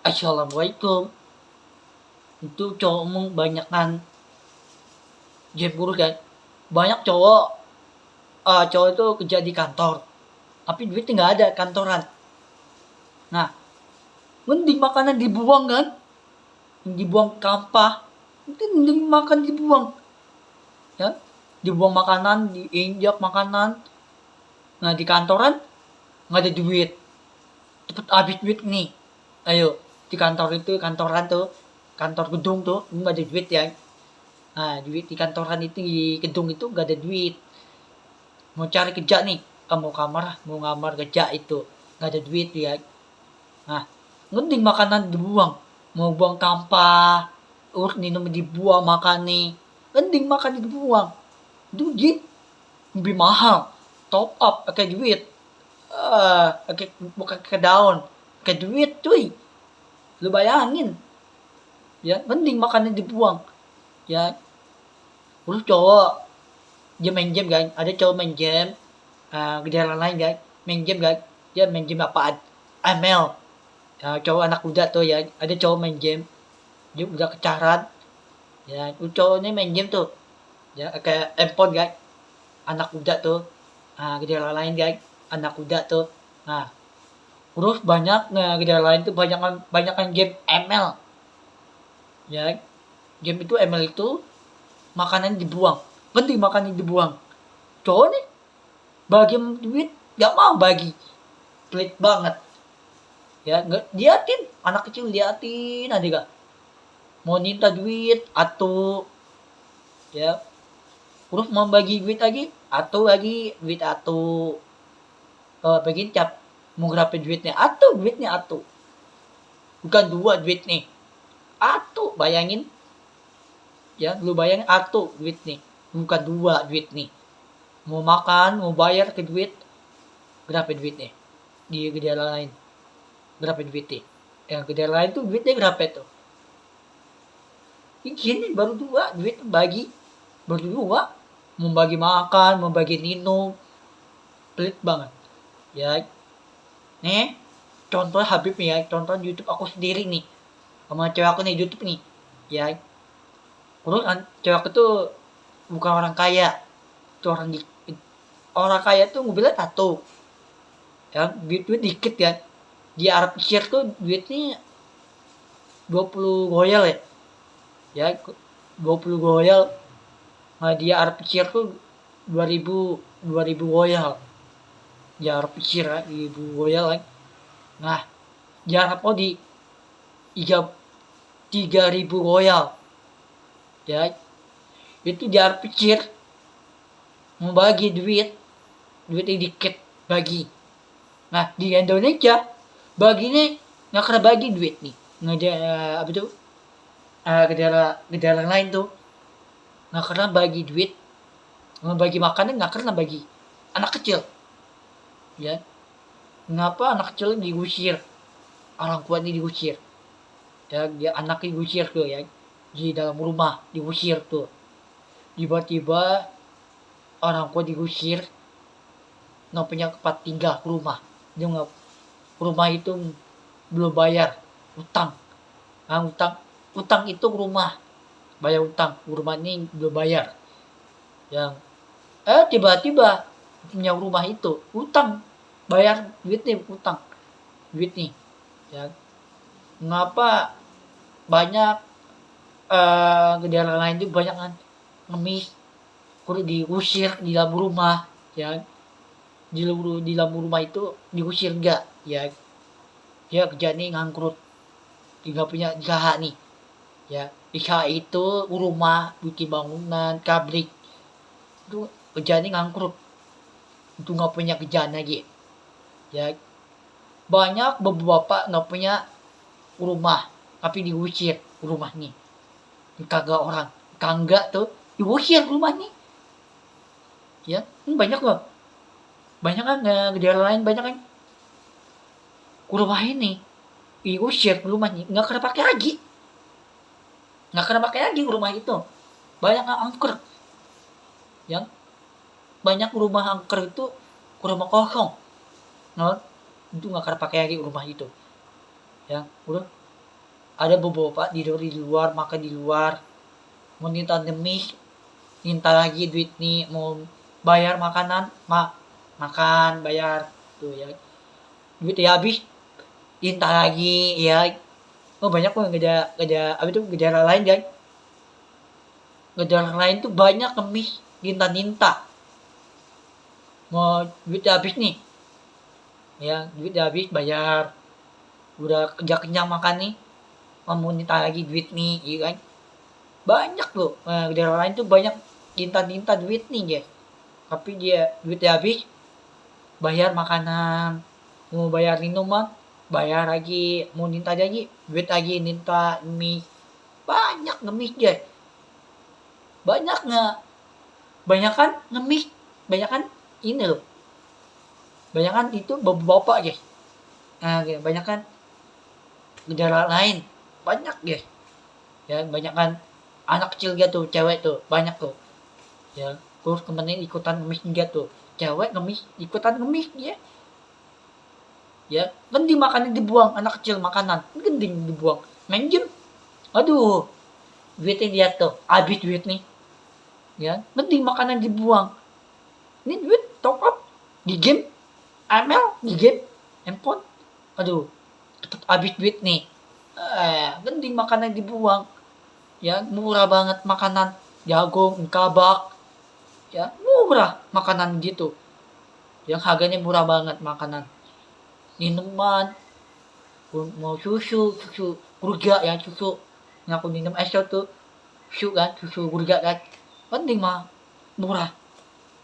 Assalamualaikum. Itu cowok emang banyakan game buruk kan. Banyak cowok, cowok itu kerja di kantor, tapi duitnya nggak ada kantoran. Nah, mending makanan dibuang kan, dibuang kampah, itu mending makan dibuang, ya, dibuang makanan, diinjak makanan. Nah di kantoran nggak ada duit, cepet habis duit nih. Ayo, di kantor itu kantoran tuh, kantor gedung tuh nggak ada duit ya. Nah duit di kantoran itu, di gedung itu nggak ada duit. Mau cari kerja nih, mau ngamar kerja itu nggak ada duit ya. Nah mending makanan dibuang, mau buang sampah, minum dibuang, makan nih, mending makan dibuang. Duit lebih mahal, top up pakai duit, pakai bukan ke daun, ke duit cuy. Lu bayangin, ya mending makannya dibuang, ya. Terus cowok dia main game kan, ada cowok main game, gejala lain kan, main game kan, dia main game apaan, ML. Cowok anak muda tuh ya, ada cowok main game, dia udah kecaran, ya. Tuh cowok ini main game tuh, ya kayak handphone kan, anak muda tuh, gejala lain kan, anak muda tuh. Nah terus banyak, gejala lain tuh banyakan game ML, ya. Game itu ML itu makanan dibuang, penting makanan dibuang. Cowok nih bagi duit gak mau bagi, pelit banget, ya. Nggak liatin anak kecil, liatin ada gak mau minta duit atau, ya. Terus mau bagi duit lagi atau lagi duit atau, begini cap, mau berapa duitnya atau bukan dua duit nih, atau bayangin, ya lu bayangin, atau duit nih bukan dua duit nih, mau makan mau bayar ke duit, berapa duit nih di gejala lain, berapa duit nih yang gejala lain tuh duitnya berapa tuh. Ini baru dua duit bagi, baru dua, mau bagi makan mau bagi minum, pelit banget, ya. Nih contoh Habib nih ya, contoh YouTube aku sendiri nih sama cewek aku nih, YouTube nih, ya. Terus cewek aku tuh bukan orang kaya, itu orang kaya tuh mobilnya tato, ya. Duit dikit ya, di Arab Share tuh duitnya 20 goyal ya, 20 goyal. Nah di Arab Share tuh 2000 goyal, di Arab Share ya, 2000 goyal kan. Nah di Arab Saudi 3000 goyal, ya. Itu di Arab Share mau bagi duitnya dikit bagi. Nah di Indonesia baginya nggak kena bagi duit nih, nggak apa tuh, gejala lain tuh nggak kena bagi duit, nggak bagi makanan, nggak kena bagi anak kecil, ya. Kenapa anak kecil digusir, orang tua ini digusir, ya, dia anaknya digusir tuh ya, di dalam rumah digusir tuh, tiba-tiba orang tua digusir, nggak punya tempat tinggal ke rumah, dia nggak, rumah itu belum bayar utang, utang itu rumah, bayar utang rumah ini belum bayar, yang tiba-tiba punya rumah itu utang, bayar duit nih, utang duit nih, ya. Mengapa banyak, gejala lain itu banyak kan, ngemis, kudu diusir di dalam rumah, ya. Di dalam rumah itu diusir enggak, ya. Dia kerja nih ngangkrut, tidak punya usaha nih, ya. Usaha itu rumah, bikin bangunan, pabrik, itu kerja nih ngangkrut, itu nggak punya kerjaan lagi, ya. Banyak beberapa nggak punya rumah tapi diusir rumah nih, kagak orang, kagak tuh diusir rumah nih, ya. Ini banyak loh, banyak kan, gejala lain banyak kan, rumah ini diusir rumahnya, nggak kena pakai lagi, rumah itu, banyak yang angker, ya. Banyak rumah angker itu rumah kosong, nah, itu nggak kena pakai lagi rumah itu, ya. Udah ada beberapa tidur di luar, makan di luar, mau minta demi minta lagi duit nih, mau bayar makanan, makan bayar tuh ya, duit ya habis minta lagi ya. Oh banyak kok apa itu gejala lain ya, gejala lain tuh banyak kemis minta mau duit habis nih ya, duit habis bayar, udah kerja kenyang makan nih, mau minta lagi duit nih, iya kan. Banyak loh, daerah lain tuh banyak minta duit nih guys. Tapi dia duitnya habis, bayar makanan, mau bayar minuman, bayar lagi, mau minta lagi, duit lagi, minta mie. Banyak ngemis guys. Banyak nggak? Banyak kan ngemis, banyak kan ini loh. Banyak kan itu bapak-bapak guys. Nah, banyak kan negara lain, banyak guys. Ya, banyak kan anak kecil gitu, cewek tuh, banyak tuh. Ya, terus kemudian ikutan ngemis juga tuh. Cewek ngemis, ikutan ngemis ya. Ya, gending makanan dibuang, anak kecil makanan, gending dibuang. Main game. Aduh, duitnya dia tuh, habis duit nih. Ya, gending makanan dibuang. Ini duit top up di game, ML di game, handphone. Aduh, tetap habis duit nih. Gending makanan dibuang. Ya, murah banget makanan, jagung, kabak, ya murah makanan gitu, yang harganya murah banget makanan, minuman, mau susu gurga ya, susu yang aku minum es tuh susu kan, susu gurga kan, penting mah murah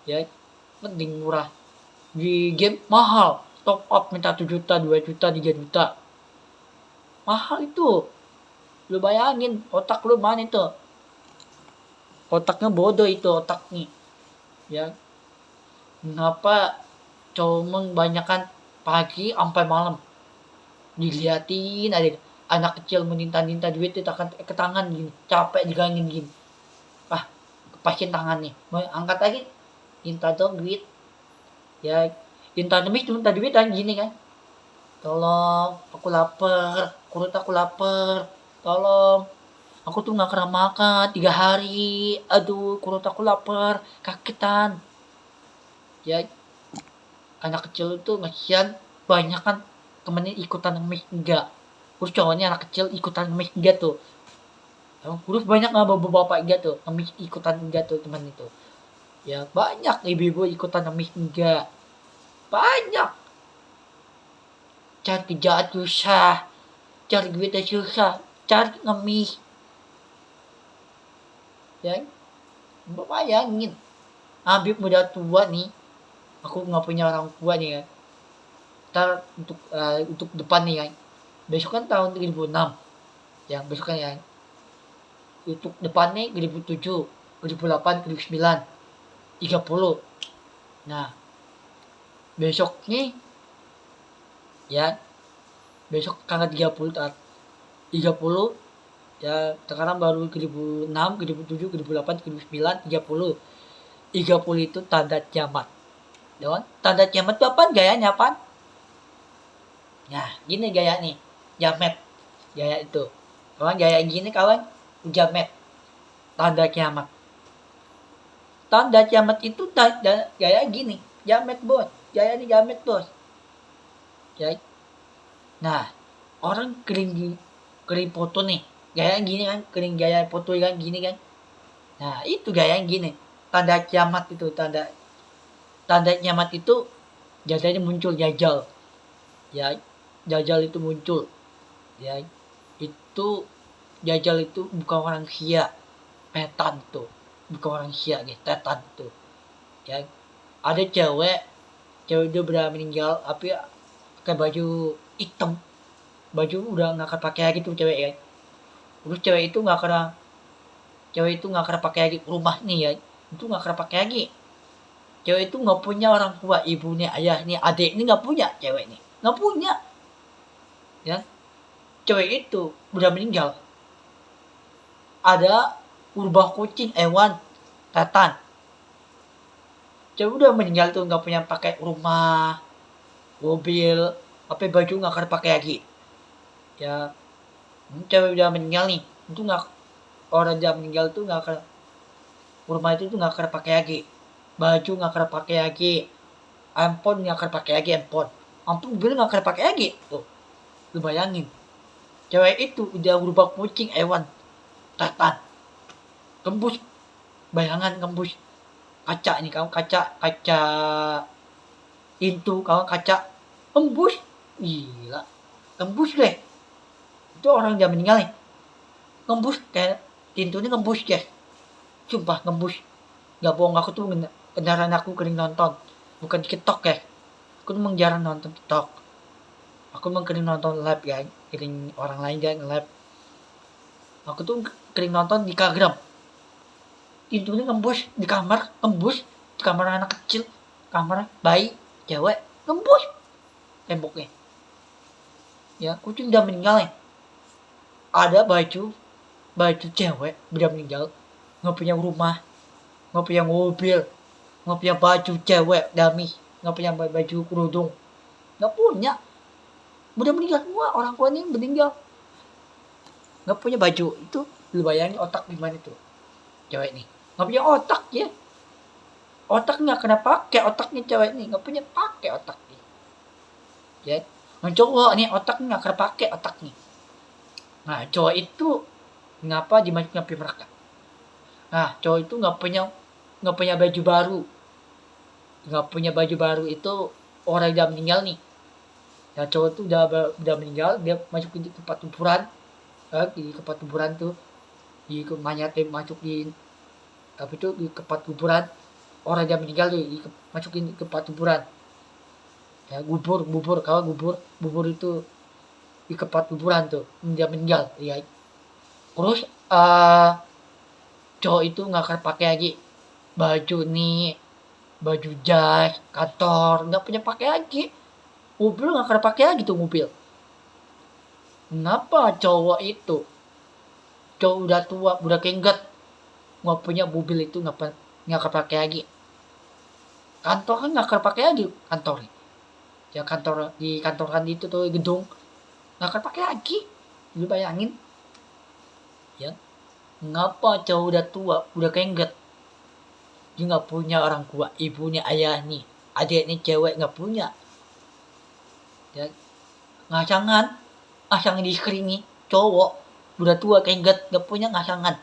ya, penting murah. Di game mahal, top up minta 1 juta 2 juta 3 juta, mahal itu. Lu bayangin otak lu mana itu, otaknya bodoh itu otak nih ya. Kenapa cowok banyakan pagi sampai malam diliatin aja, anak kecil minta duit itu akan ke tangan gini, capek digangin gini, kepasin tangan nih, mau angkat lagi, minta dong duit ya, minta duit kan gini kan, tolong aku lapar, perut aku lapar, tolong aku tuh nggak pernah makan 3 hari, aduh perut aku lapar, kagetan ya. Anak kecil itu ngesian, banyak kan temennya ikutan ngemis enggak, terus cowoknya anak kecil ikutan ngemis enggak tuh, terus banyak nggak bapak-bapak enggak tuh ngemis ikutan enggak tuh teman itu ya, banyak ibu-ibu ikutan ngemis enggak, banyak. Cari kerjaan susah, cari duitnya susah, cari ngemis ya. Bayangin, Habib muda tua nih, aku nggak punya orang tua nih kan, ntar untuk depan nih kan, besok kan tahun 2006 ya, besok kan ya, untuk depannya 2007 2008 2009 30. Nah besok nih ya, besok tanggal 30 ya, sekarang baru 2006 2007 2008 2009 30. 30 itu tanda kiamat ya kan? Tanda kiamat itu apa gayanya apa? Nah gini gaya nih, jamet gaya itu kawan, gaya gini kawan, jamet, tanda kiamat. Tanda kiamat itu gaya gini, jamet bos, gaya ini jamet bos ya. Nah orang kering foto nih, gaya gini kan, kering gaya foto kan gini kan. Nah itu gaya gini, tanda kiamat itu, tanda kiamat itu jadinya muncul jajal ya, jajal itu muncul ya. Itu jajal itu bukan orang sia, setan tuh, bukan orang sia nih, setan tuh ya. Ada cewek itu udah meninggal tapi pakai baju hitam, baju udah nggak pakai lagi tuh cewek ya. Terus cewek itu nggak kena pakai lagi rumah nih ya, itu nggak kena pakai lagi. Cewek itu nggak punya orang tua, ibunya, ayahnya, adik ini nggak punya, cewek ini nggak punya ya. Cewek itu udah meninggal, ada urubah kucing, hewan, setan. Cewek udah meninggal tuh nggak punya pakai rumah, mobil, apa baju nggak akan pakai lagi ya. Cewek udah meninggal nih, itu nggak, orang udah meninggal tuh nggak akan, rumah itu tuh nggak akan pakai lagi, baju nggak akan pakai lagi, handphone nggak akan pakai lagi, handphone mobil nggak akan pakai lagi tuh. Lu bayangin, cewek itu udah berubah kucing, hewan, setan, kembus, bayangan kembus kaca ini, kamu kaca pintu, kamu kaca kembus, gila, kembus deh, itu orang udah meninggal nih, kembus kayak pintunya kembus guys, sumpah kembus, nggak bohong, aku tuh kendaraan aku kering nonton, bukan di TikTok ya, aku tuh emang jarang nonton TikTok, aku emang kering nonton live ya, kering orang lain jangan live, aku tuh kering nonton di Instagram, pintunya kembus di kamar, kembus di kamar anak kecil, kamar bayi cewek, kembus temboknya, ya kucing udah meninggal ya, ada baju cewek udah meninggal, nggak punya rumah, nggak punya mobil, nggak punya baju cewek dami, nggak punya baju kerudung, nggak punya, udah meninggal semua, orang tuanya meninggal, nggak punya baju. Itu lu bayangin otak gimana tuh cewek nih, nggak punya otak ya, otaknya kena pakai, otaknya cewek nih nggak punya pakai otaknya ya. Nah, cowok nih otaknya nggak kena pakai otaknya. Nah cowok itu ngapa dimasukin api neraka? Nah cowok itu nggak punya baju baru, nggak punya baju baru itu orang udah meninggal nih. Ya cowok itu udah meninggal, dia masuk di tempat kuburan, di tempat kuburan tuh, di mayatnya masukin apa itu, di tempat kuburan, orang udah meninggal tuh masukin ke tempat kuburan. Ya bubur kalau bubur itu di tempat kuburan tuh, dia meninggal ya. Terus cowok itu nggak akan pakai lagi baju nih, baju jas kantor, nggak punya pakai lagi, mobil nggak akan pakai lagi tuh mobil. Kenapa cowok udah tua, udah kenggat, nggak punya mobil itu, nggak akan pakai lagi, kantor kan nggak akan pakai lagi, kantor ya, kantor di kantor kan itu tuh gedung nggak akan pakai lagi. Lu bayangin ya, ngapa cowok udah tua, udah kengget, dia nggak punya orang tua, ibunya, ayahnya, adiknya cewek nggak punya ya, ngasangan di screen nih, cowok udah tua kengget nggak punya ngasangan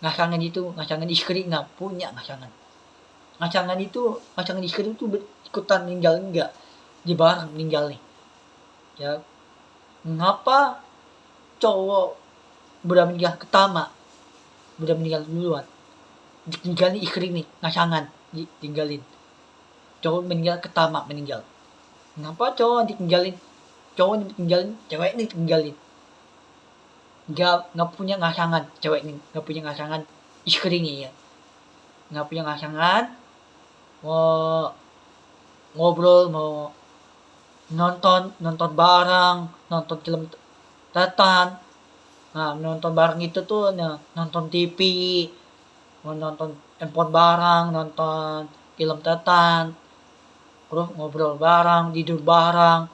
ngasangan di screen nggak punya ngasangan di screen itu ikutan meninggal enggak, di bareng meninggal nih ya. Ngapa cowok udah meninggal pertama, udah meninggal duluan, ditinggalin istri nih, ngasangan ditinggalin, cowok meninggal pertama meninggal. Kenapa cowok ditinggalin cewek ini ditinggalin, nggak punya ngasangan, cewek ini nggak punya ngasangan, istrinya ya nggak punya ngasangan, mau ngobrol, mau nonton bareng, nonton film tetan. Nah nonton bareng itu tuh nonton TV, mau nonton handphone bareng, nonton film tetan, terus ngobrol bareng, tidur bareng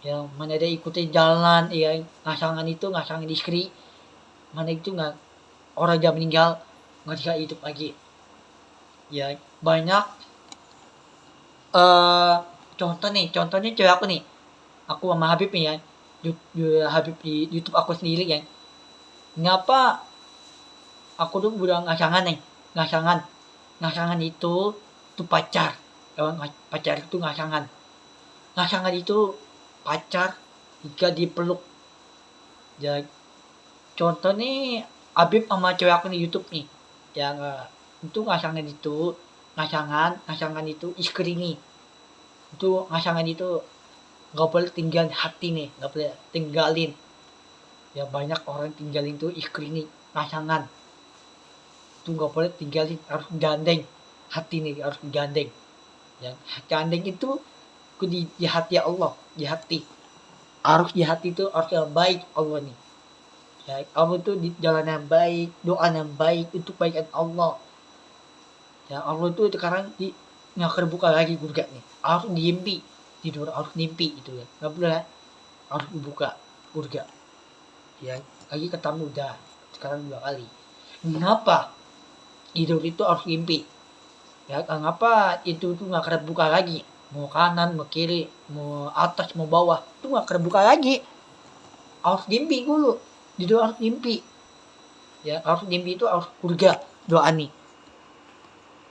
ya, mana ada ikutin jalan ya, ngasangan istri, mana itu nggak, orang udah meninggal nggak bisa hidup lagi ya. Banyak contohnya cewek aku nih, aku sama Habib nih ya, Habib di YouTube aku sendiri ya. Ngapa aku tuh udah ngasangan itu tuh pacar, pacar itu ngasangan itu pacar jika dipeluk ya. Contoh nih Habib sama cewek aku di YouTube nih yang itu ngasangan itu istri nih, itu ngasangan itu nggak boleh tinggalin hati nih, nggak boleh tinggalin ya. Banyak orang tinggalin tuh istri nih, ngasangan itu nggak boleh tinggalin, harus gandeng hati nih, harus gandeng ya. Gandeng itu di hati Allah, di hati itu harus yang baik Allah nih ya. Allah tuh di jalan yang baik, doa yang baik, itu kebaikan Allah ya. Allah tuh sekarang nggak terbuka lagi surga nih, harus diimpi, tidur harus mimpi itu ya, nggak boleh, harus dibuka surga ya lagi ketemu udah sekarang 2 kali. Kenapa tidur itu harus mimpi? Ya kenapa itu tuh nggak kebuka lagi, mau kanan mau kiri mau atas mau bawah itu nggak kebuka lagi, harus mimpi dulu, tidur harus mimpi, ya harus mimpi itu harus surga doa nih.